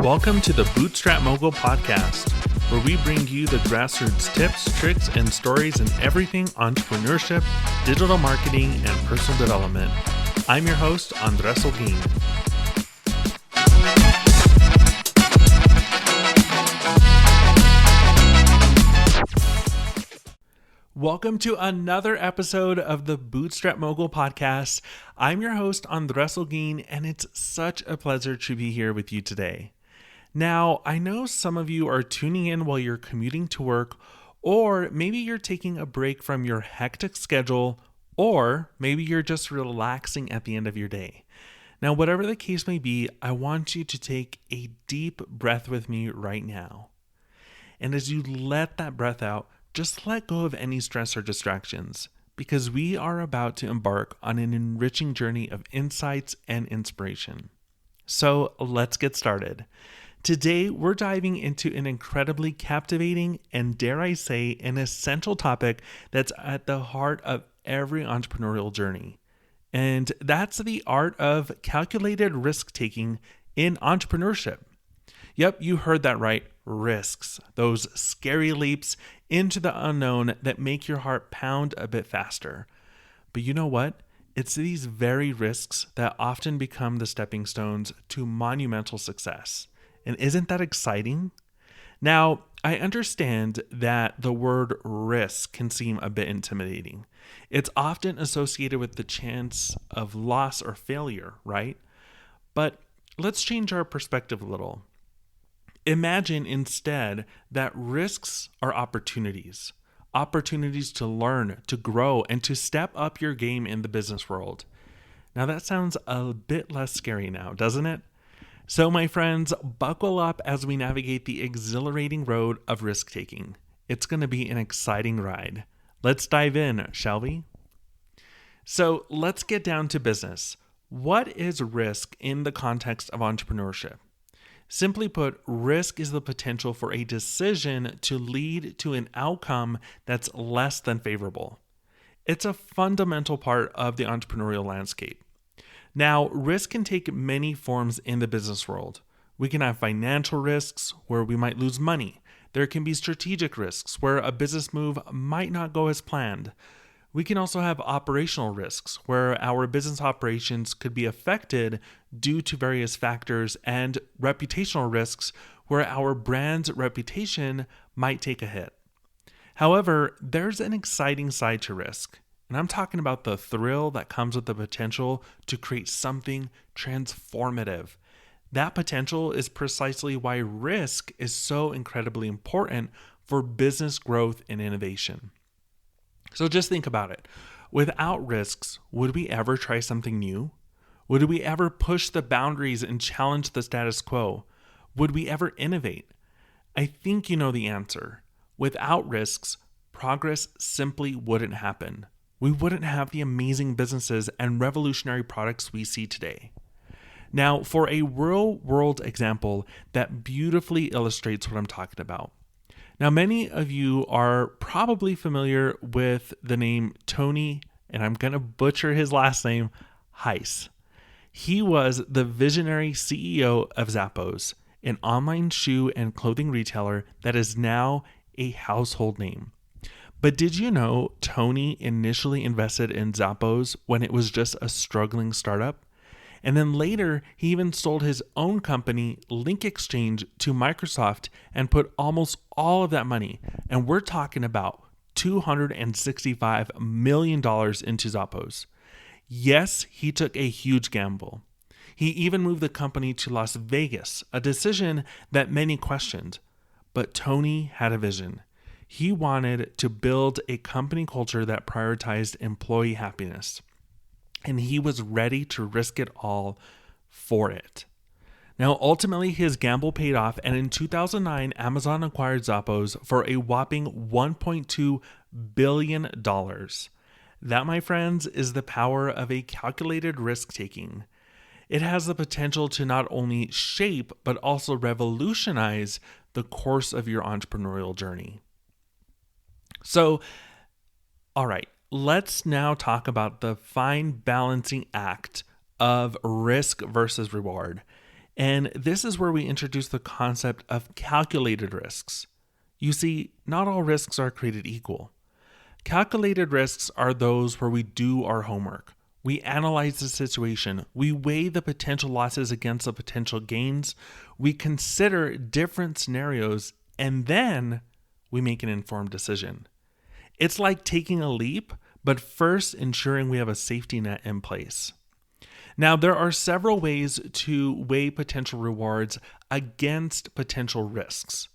Welcome to the Bootstrap Mogul Podcast, where we bring you the grassroots tips, tricks, and stories in everything entrepreneurship, digital marketing, and personal development. I'm your host, Andres Holguin. Welcome to another episode of the Bootstrap Mogul Podcast. I'm your host, Andres Holguin, and it's such a pleasure to be here with you today. Now, I know some of you are tuning in while you're commuting to work, or maybe you're taking a break from your hectic schedule, or maybe you're just relaxing at the end of your day. Now, whatever the case may be, I want you to take a deep breath with me right now. And as you let that breath out, just let go of any stress or distractions, because we are about to embark on an enriching journey of insights and inspiration. So let's get started. Today, we're diving into an incredibly captivating and, dare I say, an essential topic that's at the heart of every entrepreneurial journey. And that's the art of calculated risk-taking in entrepreneurship. Yep, you heard that right. Risks. Those scary leaps into the unknown that make your heart pound a bit faster. But you know what? It's these very risks that often become the stepping stones to monumental success. And isn't that exciting? Now, I understand that the word risk can seem a bit intimidating. It's often associated with the chance of loss or failure, right? But let's change our perspective a little. Imagine instead that risks are opportunities to learn, to grow, and to step up your game in the business world. Now that sounds a bit less scary now, doesn't it? So my friends, buckle up as we navigate the exhilarating road of risk-taking. It's going to be an exciting ride. Let's dive in, shall we? So let's get down to business. What is risk in the context of entrepreneurship? Simply put, risk is the potential for a decision to lead to an outcome that's less than favorable. It's a fundamental part of the entrepreneurial landscape. Now, risk can take many forms in the business world. We can have financial risks where we might lose money. There can be strategic risks where a business move might not go as planned. We can also have operational risks where our business operations could be affected due to various factors, and reputational risks where our brand's reputation might take a hit. However, there's an exciting side to risk, and I'm talking about the thrill that comes with the potential to create something transformative. That potential is precisely why risk is so incredibly important for business growth and innovation. So just think about it. Without risks, would we ever try something new? Would we ever push the boundaries and challenge the status quo? Would we ever innovate? I think you know the answer. Without risks, progress simply wouldn't happen. We wouldn't have the amazing businesses and revolutionary products we see today. Now, for a real-world example that beautifully illustrates what I'm talking about. Now, many of you are probably familiar with the name Tony, and I'm going to butcher his last name, Hsieh. He was the visionary CEO of Zappos, an online shoe and clothing retailer that is now a household name. But did you know Tony initially invested in Zappos when it was just a struggling startup? And then later, he even sold his own company, Link Exchange, to Microsoft and put almost all of that money, and we're talking about $265 million into Zappos. Yes, he took a huge gamble. He even moved the company to Las Vegas, a decision that many questioned. But Tony had a vision. He wanted to build a company culture that prioritized employee happiness. And he was ready to risk it all for it. Now, ultimately, his gamble paid off, and in 2009, Amazon acquired Zappos for a whopping $1.2 billion. That, my friends, is the power of a calculated risk-taking. It has the potential to not only shape, but also revolutionize the course of your entrepreneurial journey. So, all right. Let's now talk about the fine balancing act of risk versus reward. And this is where we introduce the concept of calculated risks. You see, not all risks are created equal. Calculated risks are those where we do our homework. We analyze the situation. We weigh the potential losses against the potential gains. We consider different scenarios, and then we make an informed decision. It's like taking a leap, but first ensuring we have a safety net in place. Now, there are several ways to weigh potential rewards against potential risks.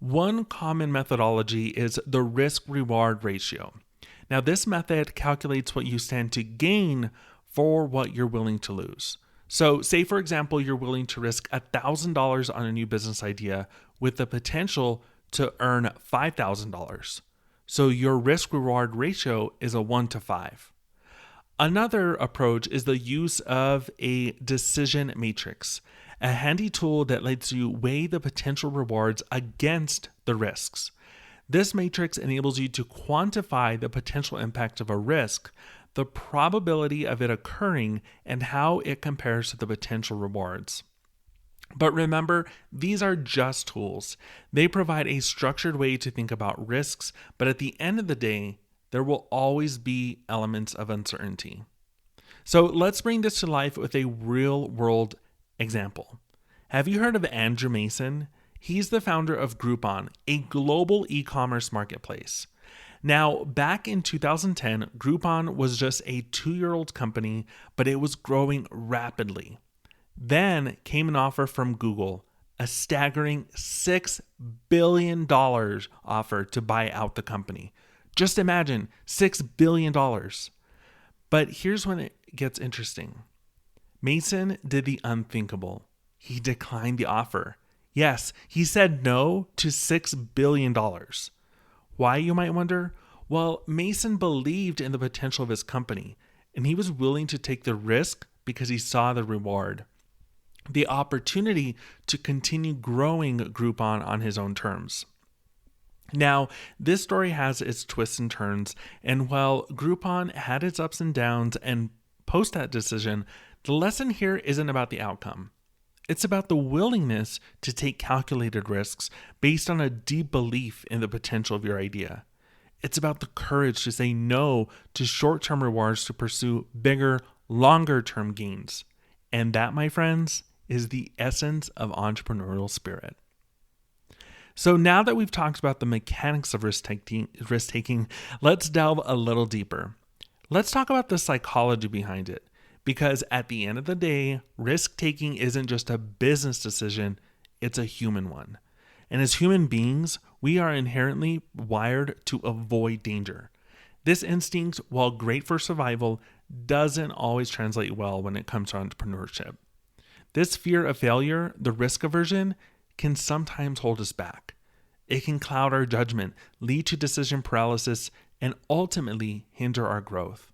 One common methodology is the risk-reward ratio. Now, this method calculates what you stand to gain for what you're willing to lose. So, say, for example, you're willing to risk $1,000 on a new business idea with the potential to earn $5,000. So, your risk-reward ratio is a 1-to-5. Another approach is the use of a decision matrix, a handy tool that lets you weigh the potential rewards against the risks. This matrix enables you to quantify the potential impact of a risk, the probability of it occurring, and how it compares to the potential rewards. But remember, these are just tools. They provide a structured way to think about risks, but at the end of the day, there will always be elements of uncertainty. So let's bring this to life with a real-world example. Have you heard of Andrew Mason? He's the founder of Groupon, a global e-commerce marketplace. Now, back in 2010, Groupon was just a 2-year-old company, but it was growing rapidly. Then came an offer from Google, a staggering $6 billion offer to buy out the company. Just imagine, $6 billion. But here's when it gets interesting. Mason did the unthinkable. He declined the offer. Yes, he said no to $6 billion. Why, you might wonder? Well, Mason believed in the potential of his company, and he was willing to take the risk because he saw the reward, the opportunity to continue growing Groupon on his own terms. Now, this story has its twists and turns, and while Groupon had its ups and downs and post that decision, the lesson here isn't about the outcome. It's about the willingness to take calculated risks based on a deep belief in the potential of your idea. It's about the courage to say no to short-term rewards to pursue bigger, longer-term gains. And that, my friends, is the essence of entrepreneurial spirit. So now that we've talked about the mechanics of risk-taking, let's delve a little deeper. Let's talk about the psychology behind it, because at the end of the day, risk-taking isn't just a business decision, it's a human one. And as human beings, we are inherently wired to avoid danger. This instinct, while great for survival, doesn't always translate well when it comes to entrepreneurship. This fear of failure, the risk aversion, can sometimes hold us back. It can cloud our judgment, lead to decision paralysis, and ultimately hinder our growth.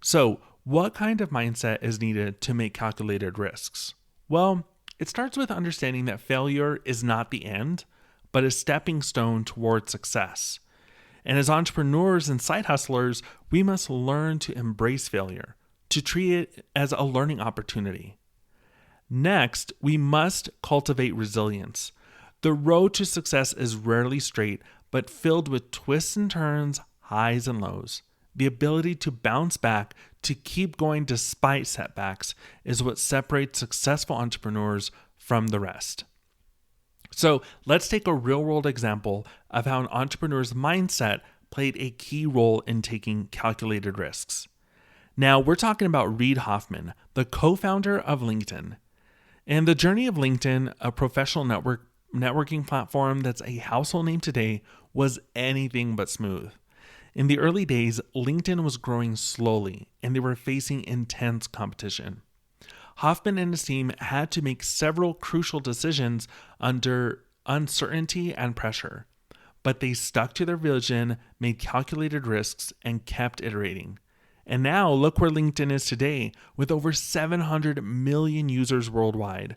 So, what kind of mindset is needed to make calculated risks? Well, it starts with understanding that failure is not the end, but a stepping stone towards success. And as entrepreneurs and side hustlers, we must learn to embrace failure, to treat it as a learning opportunity. Next, we must cultivate resilience. The road to success is rarely straight, but filled with twists and turns, highs and lows. The ability to bounce back, to keep going despite setbacks, is what separates successful entrepreneurs from the rest. So let's take a real-world example of how an entrepreneur's mindset played a key role in taking calculated risks. Now, we're talking about Reid Hoffman, the co-founder of LinkedIn. And the journey of LinkedIn, a professional networking platform that's a household name today, was anything but smooth. In the early days, LinkedIn was growing slowly, and they were facing intense competition. Hoffman and his team had to make several crucial decisions under uncertainty and pressure, but they stuck to their vision, made calculated risks, and kept iterating. And now look where LinkedIn is today, with over 700 million users worldwide.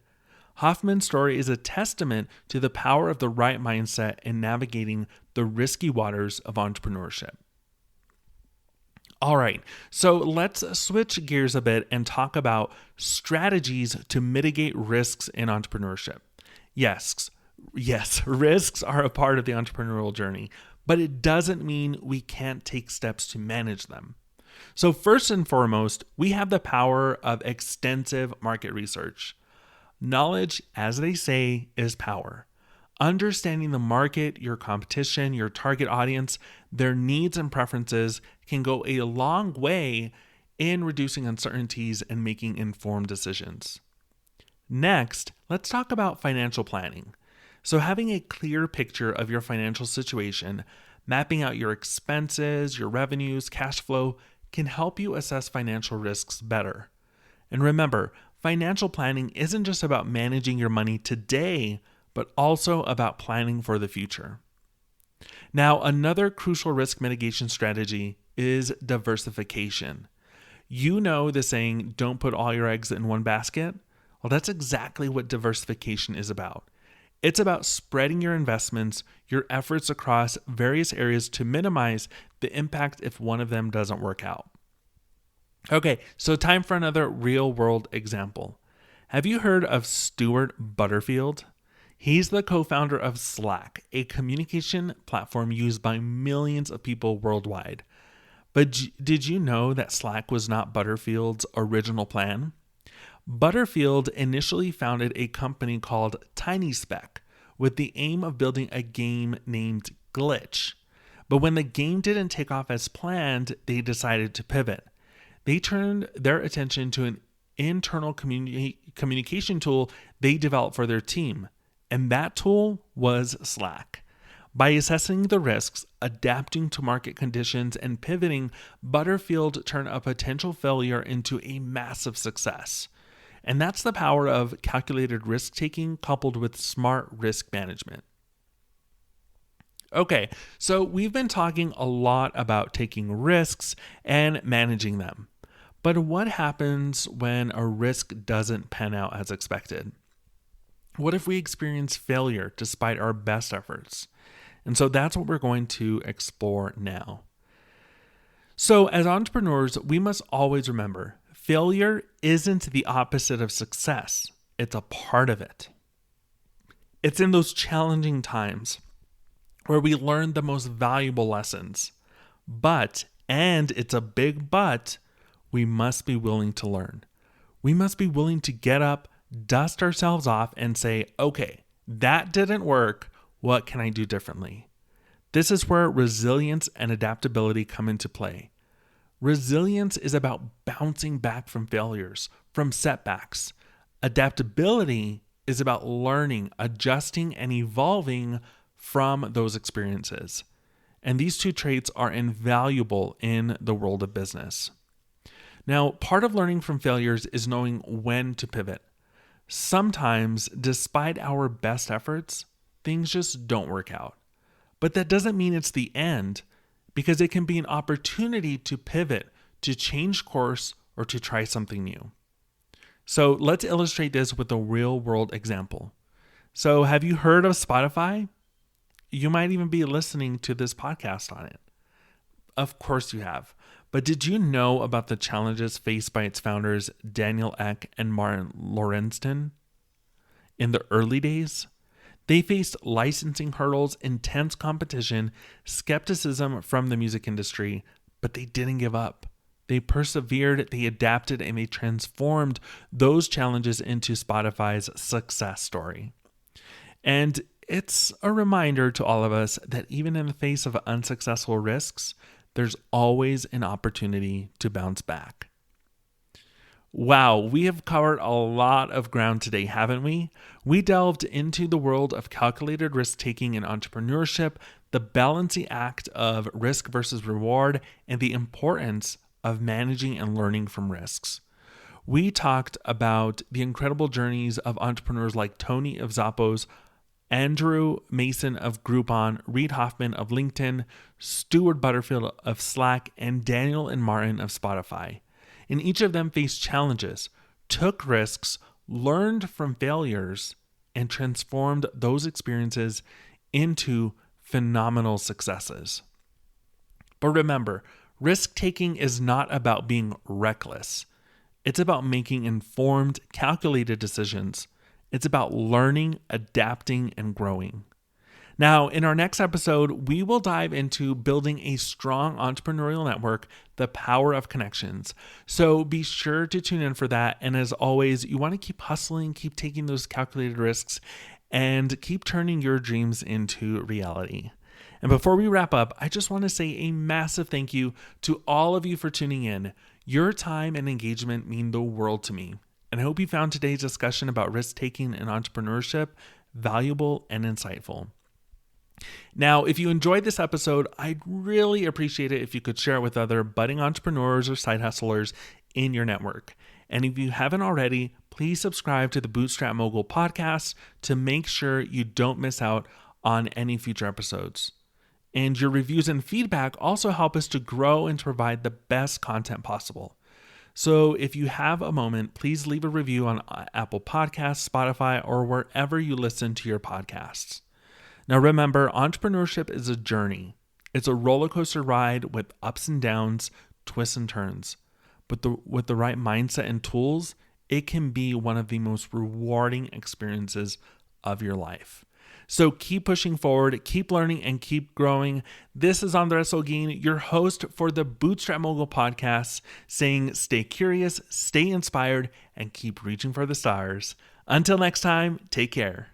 Hoffman's story is a testament to the power of the right mindset in navigating the risky waters of entrepreneurship. All right, so let's switch gears a bit and talk about strategies to mitigate risks in entrepreneurship. Yes, risks are a part of the entrepreneurial journey, but it doesn't mean we can't take steps to manage them. So first and foremost, we have the power of extensive market research. Knowledge, as they say, is power. Understanding the market, your competition, your target audience, their needs and preferences can go a long way in reducing uncertainties and making informed decisions. Next, let's talk about financial planning. So having a clear picture of your financial situation, mapping out your expenses, your revenues, cash flow, can help you assess financial risks better. And remember, financial planning isn't just about managing your money today, but also about planning for the future. Now, another crucial risk mitigation strategy is diversification. You know the saying, don't put all your eggs in one basket? Well, that's exactly what diversification is about. It's about spreading your investments, your efforts across various areas to minimize the impact if one of them doesn't work out. Okay, so time for another real-world example. Have you heard of Stuart Butterfield? He's the co-founder of Slack, a communication platform used by millions of people worldwide. But did you know that Slack was not Butterfield's original plan? Butterfield initially founded a company called TinySpec with the aim of building a game named Glitch. But when the game didn't take off as planned, they decided to pivot. They turned their attention to an internal communication tool they developed for their team. And that tool was Slack. By assessing the risks, adapting to market conditions, and pivoting, Butterfield turned a potential failure into a massive success. And that's the power of calculated risk-taking coupled with smart risk management. Okay, so we've been talking a lot about taking risks and managing them. But what happens when a risk doesn't pan out as expected? What if we experience failure despite our best efforts? And so that's what we're going to explore now. So as entrepreneurs, we must always remember, failure isn't the opposite of success. It's a part of it. It's in those challenging times where we learn the most valuable lessons. But, and it's a big but, we must be willing to learn. We must be willing to get up, dust ourselves off, and say, okay, that didn't work. What can I do differently? This is where resilience and adaptability come into play. Resilience is about bouncing back from failures, from setbacks. Adaptability is about learning, adjusting, and evolving from those experiences. And these two traits are invaluable in the world of business. Now, part of learning from failures is knowing when to pivot. Sometimes, despite our best efforts, things just don't work out. But that doesn't mean it's the end, because it can be an opportunity to pivot, to change course, or to try something new. So let's illustrate this with a real-world example. So have you heard of Spotify? You might even be listening to this podcast on it. Of course you have. But did you know about the challenges faced by its founders, Daniel Ek and Martin Lorentzon? In the early days, they faced licensing hurdles, intense competition, skepticism from the music industry, but they didn't give up. They persevered, they adapted, and they transformed those challenges into Spotify's success story. And it's a reminder to all of us that even in the face of unsuccessful risks, there's always an opportunity to bounce back. Wow, we have covered a lot of ground today, haven't we? We delved into the world of calculated risk-taking and entrepreneurship, the balancing act of risk versus reward, and the importance of managing and learning from risks. We talked about the incredible journeys of entrepreneurs like Tony of Zappos, Andrew Mason of Groupon, Reid Hoffman of LinkedIn, Stuart Butterfield of Slack, and Daniel and Martin of Spotify. And each of them faced challenges, took risks, learned from failures, and transformed those experiences into phenomenal successes. But remember, Risk-taking is not about being reckless. It's about making informed, calculated decisions. It's about learning, adapting, and growing. Now, in our next episode, we will dive into building a strong entrepreneurial network, the power of connections. So be sure to tune in for that. And as always, you want to keep hustling, keep taking those calculated risks, and keep turning your dreams into reality. And before we wrap up, I just want to say a massive thank you to all of you for tuning in. Your time and engagement mean the world to me. And I hope you found today's discussion about risk-taking and entrepreneurship valuable and insightful. Now, if you enjoyed this episode, I'd really appreciate it if you could share it with other budding entrepreneurs or side hustlers in your network. And if you haven't already, please subscribe to the Bootstrap Mogul Podcast to make sure you don't miss out on any future episodes. And your reviews and feedback also help us to grow and to provide the best content possible. So if you have a moment, please leave a review on Apple Podcasts, Spotify, or wherever you listen to your podcasts. Now remember, entrepreneurship is a journey. It's a roller coaster ride with ups and downs, twists and turns. But with the right mindset and tools, it can be one of the most rewarding experiences of your life. So keep pushing forward, keep learning, and keep growing. This is Andres Holguin, your host for the Bootstrap Mogul Podcast, saying stay curious, stay inspired, and keep reaching for the stars. Until next time, take care.